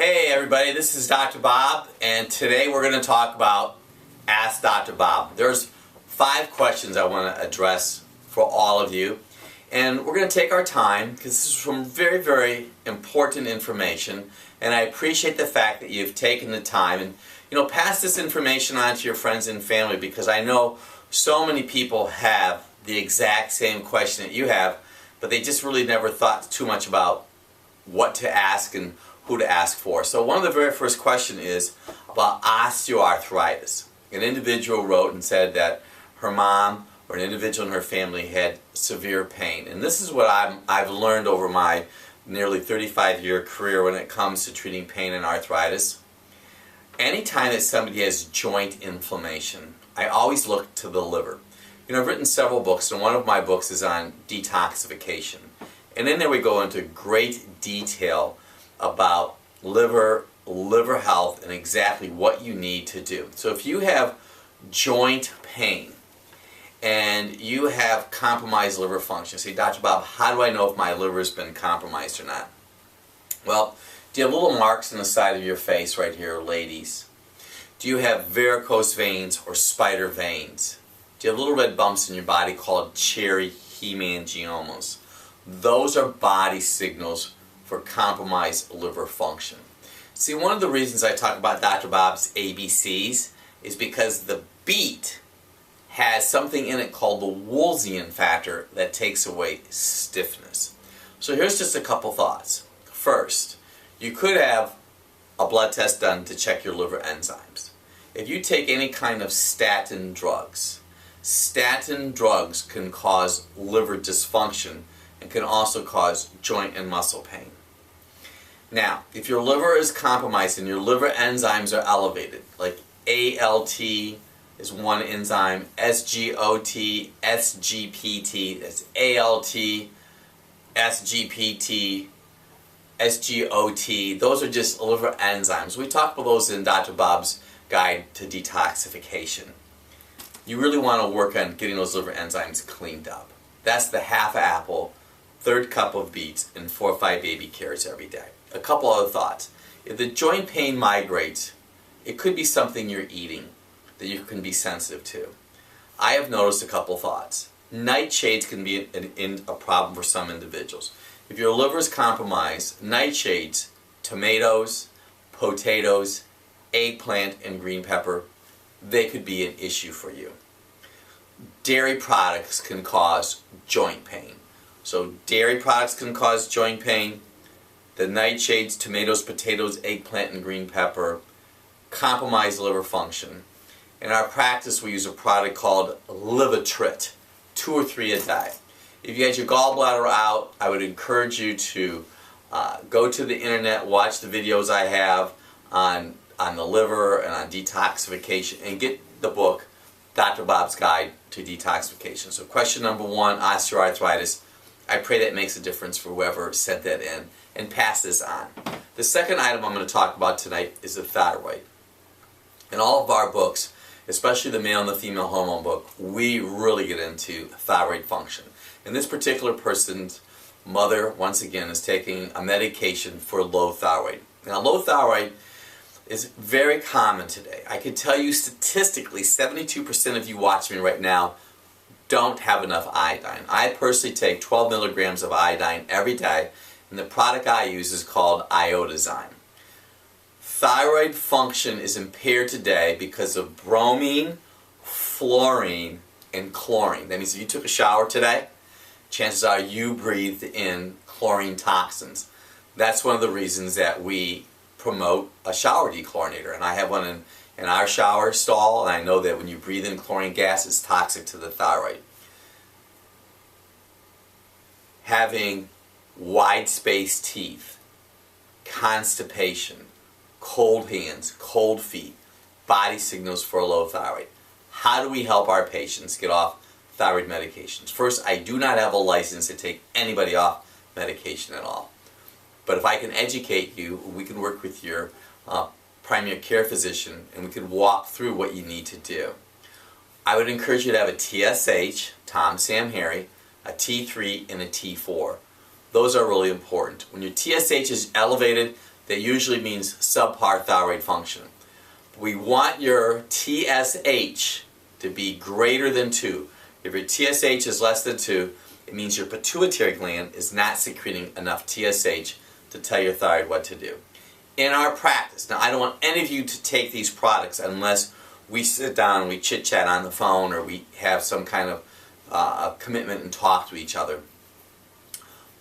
Hey everybody, this is Dr. Bob, and today we're going to talk about Ask Dr. Bob. There's 5 questions I want to address for all of you, and we're going to take our time because this is some very, very important information, and I appreciate the fact that you've taken the time and pass this information on to your friends and family, because I know so many people have the exact same question that you have, but they just really never thought too much about what to ask and who to ask for. So one of the very first questions is about osteoarthritis. An individual wrote and said that her mom or an individual in her family had severe pain. And this is what I've learned over my nearly 35-year career when it comes to treating pain and arthritis. Anytime that somebody has joint inflammation, I always look to the liver. I've written several books, and one of my books is on detoxification. And in there we go into great detail about liver health and exactly what you need to do. So if you have joint pain and you have compromised liver function, say, Dr. Bob, how do I know if my liver has been compromised or not? Well, do you have little marks on the side of your face right here, ladies? Do you have varicose veins or spider veins? Do you have little red bumps in your body called cherry hemangiomas? Those are body signals for compromised liver function. See, one of the reasons I talk about Dr. Bob's ABCs is because the beet has something in it called the Wolfsian factor that takes away stiffness. So here's just a couple thoughts. First, you could have a blood test done to check your liver enzymes. If you take any kind of statin drugs can cause liver dysfunction and can also cause joint and muscle pain. Now, if your liver is compromised and your liver enzymes are elevated, like ALT is one enzyme, SGOT, SGPT, that's ALT, SGPT, SGOT, those are just liver enzymes. We talk about those in Dr. Bob's Guide to Detoxification. You really want to work on getting those liver enzymes cleaned up. That's the half apple, 1/3 cup of beets, and 4 or 5 baby carrots every day. A couple other thoughts. If the joint pain migrates, it could be something you're eating that you can be sensitive to. I have noticed a couple thoughts. Nightshades can be a problem for some individuals. If your liver is compromised, nightshades, tomatoes, potatoes, eggplant, and green pepper, they could be an issue for you. Dairy products can cause joint pain. So dairy products can cause joint pain. The nightshades, tomatoes, potatoes, eggplant, and green pepper compromise liver function. In our practice, we use a product called Livitrit, 2 or 3 a day. If you had your gallbladder out, I would encourage you to go to the internet, watch the videos I have on the liver and on detoxification, and get the book, Dr. Bob's Guide to Detoxification. So question number 1, osteoarthritis. I pray that makes a difference for whoever sent that in, and pass this on. The second item I'm going to talk about tonight is the thyroid. In all of our books, especially the male and the female hormone book, we really get into thyroid function. And this particular person's mother, once again, is taking a medication for low thyroid. Now, low thyroid is very common today. I can tell you statistically, 72% of you watching me right now don't have enough iodine. I personally take 12 milligrams of iodine every day, and the product I use is called Iodozyme. Thyroid function is impaired today because of bromine, fluorine, and chlorine. That means if you took a shower today, chances are you breathed in chlorine toxins. That's one of the reasons that we promote a shower dechlorinator, and I have one in our shower stall, and I know that when you breathe in chlorine gas, it's toxic to the thyroid. Having wide-spaced teeth, constipation, cold hands, cold feet, body signals for a low thyroid. How do we help our patients get off thyroid medications? First, I do not have a license to take anybody off medication at all. But if I can educate you, we can work with your primary care physician, and we can walk through what you need to do. I would encourage you to have a TSH, Tom, Sam, Harry, a T3, and a T4. Those are really important. When your TSH is elevated, that usually means subpar thyroid function. We want your TSH to be greater than 2. If your TSH is less than 2, it means your pituitary gland is not secreting enough TSH to tell your thyroid what to do. In our practice, now I don't want any of you to take these products unless we sit down and we chit-chat on the phone or we have some kind of commitment and talk to each other.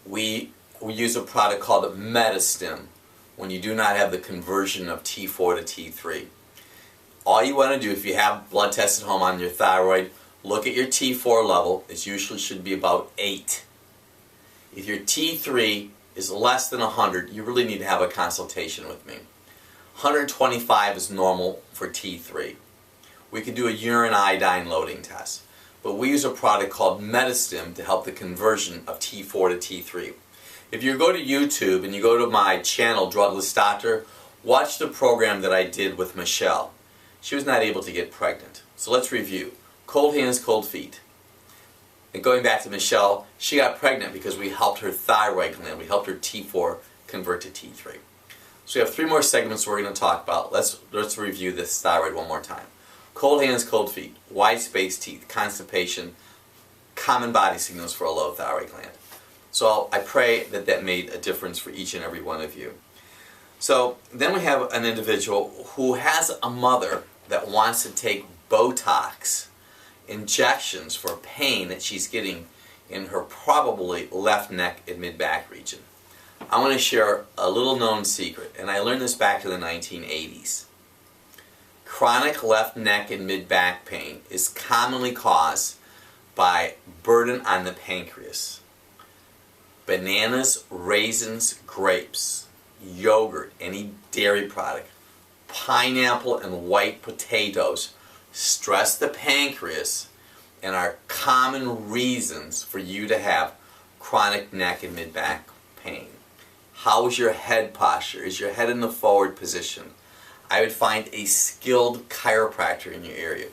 We use a product called Metastim when you do not have the conversion of T4 to T3. All you want to do, if you have blood tests at home on your thyroid, look at your T4 level. It usually should be about 8. If your T3 is less than 100, you really need to have a consultation with me. 125 is normal for T3. We can do a urine iodine loading test, but we use a product called Metastim to help the conversion of T4 to T3. If you go to YouTube and you go to my channel, Drugless Doctor, watch the program that I did with Michelle. She was not able to get pregnant. So let's review. Cold hands, cold feet. And going back to Michelle, she got pregnant because we helped her thyroid gland. We helped her T4 convert to T3. So we have 3 more segments we're going to talk about. Let's review this thyroid one more time. Cold hands, cold feet, wide spaced teeth, constipation, common body signals for a low thyroid gland. So I pray that that made a difference for each and every one of you. So then we have an individual who has a mother that wants to take Botox injections for pain that she's getting in her probably left neck and mid-back region. I want to share a little known secret, and I learned this back in the 1980s. Chronic left neck and mid-back pain is commonly caused by burden on the pancreas. Bananas, raisins, grapes, yogurt, any dairy product, pineapple and white potatoes stress the pancreas and are common reasons for you to have chronic neck and mid-back pain. How is your head posture? Is your head in the forward position? I would find a skilled chiropractor in your area.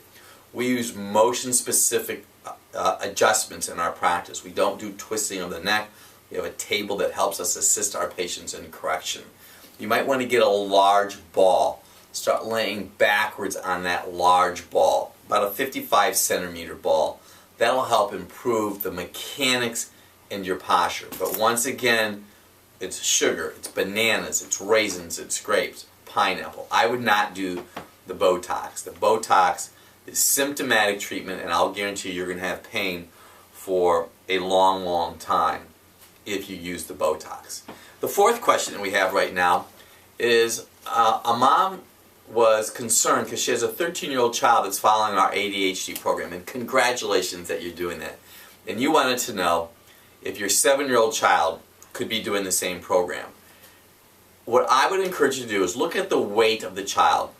We use motion-specific adjustments in our practice. We don't do twisting of the neck. We have a table that helps us assist our patients in correction. You might want to get a large ball. Start laying backwards on that large ball, about a 55 centimeter ball. That'll help improve the mechanics in your posture. But once again, it's sugar, it's bananas, it's raisins, it's grapes, pineapple. I would not do the Botox. The Botox is symptomatic treatment, and I'll guarantee you're going to have pain for a long, long time if you use the Botox. The fourth question that we have right now is a mom was concerned because she has a 13-year-old child that's following our ADHD program, and congratulations that you're doing that. And you wanted to know if your 7-year-old child could be doing the same program. What I would encourage you to do is look at the weight of the child.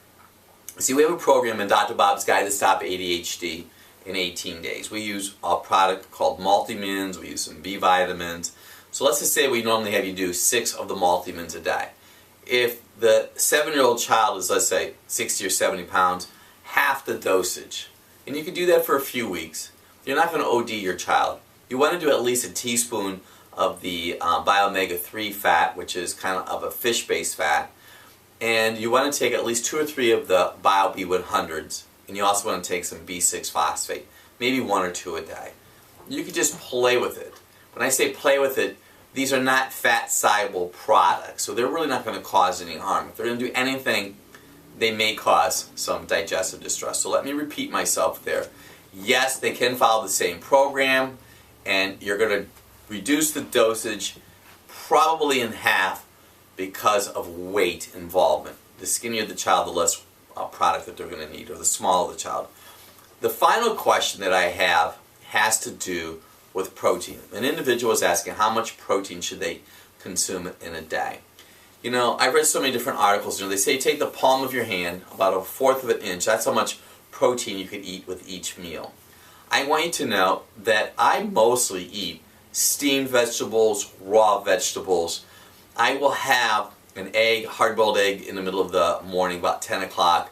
See, we have a program in Dr. Bob's Guide to Stop ADHD in 18 days. We use a product called multivitams, we use some B vitamins. So let's just say we normally have you do 6 of the multivitams a day. If the 7-year-old child is, let's say, 60 or 70 pounds, half the dosage. And you can do that for a few weeks. You're not going to OD your child. You want to do at least a teaspoon of the Bio-omega-3 fat, which is kind of a fish-based fat. And you want to take at least 2 or 3 of the Bio-B100s. And you also want to take some B6 phosphate, maybe 1 or 2 a day. You can just play with it. When I say play with it, these are not fat-soluble products, so they're really not going to cause any harm. If they're going to do anything, they may cause some digestive distress. So let me repeat myself there. Yes, they can follow the same program, and you're going to reduce the dosage probably in half because of weight involvement. The skinnier the child, the less product that they're going to need, or the smaller the child. The final question that I have has to do with protein. An individual is asking how much protein should they consume in a day. You know, I've read so many different articles. You know, they say take the palm of your hand, about 1/4 of an inch. That's how much protein you could eat with each meal. I want you to know that I mostly eat steamed vegetables, raw vegetables. I will have an egg, hard-boiled egg in the middle of the morning, about 10 o'clock.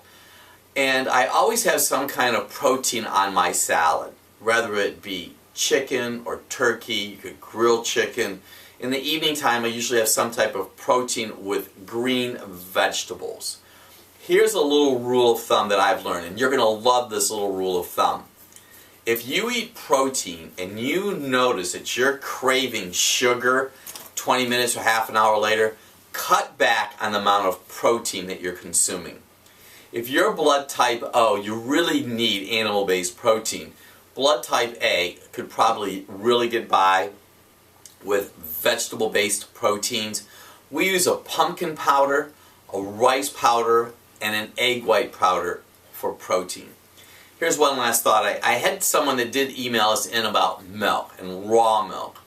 And I always have some kind of protein on my salad, whether it be chicken or turkey. You could grill chicken. In the evening time, I usually have some type of protein with green vegetables. Here's a little rule of thumb that I've learned, and you're going to love this little rule of thumb. If you eat protein and you notice that you're craving sugar 20 minutes or half an hour later, cut back on the amount of protein that you're consuming. If you're blood type O, you really need animal-based protein. Blood type A could probably really get by with vegetable-based proteins. We use a pumpkin powder, a rice powder, and an egg white powder for protein. Here's one last thought. I had someone that did email us in about milk and raw milk.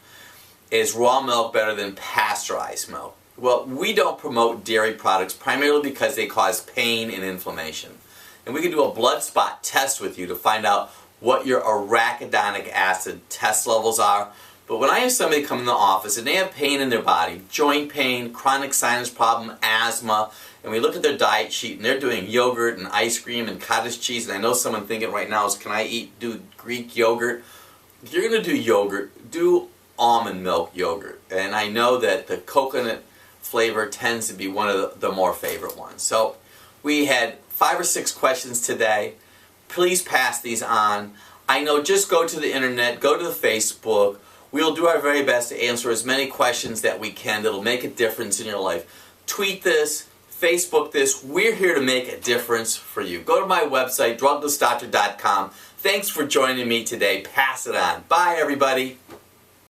Is raw milk better than pasteurized milk? Well, we don't promote dairy products primarily because they cause pain and inflammation. And we can do a blood spot test with you to find out what your arachidonic acid test levels are. But when I have somebody come in the office and they have pain in their body, joint pain, chronic sinus problem, asthma, and we look at their diet sheet and they're doing yogurt and ice cream and cottage cheese, and I know someone thinking right now is, can I do Greek yogurt? If you're going to do yogurt, do almond milk yogurt. And I know that the coconut flavor tends to be one of the more favorite ones. So we had 5 or 6 questions today. Please pass these on. I know, just go to the internet, go to the Facebook. We'll do our very best to answer as many questions that we can that'll make a difference in your life. Tweet this, Facebook this. We're here to make a difference for you. Go to my website, druglessdoctor.com. Thanks for joining me today. Pass it on. Bye, everybody.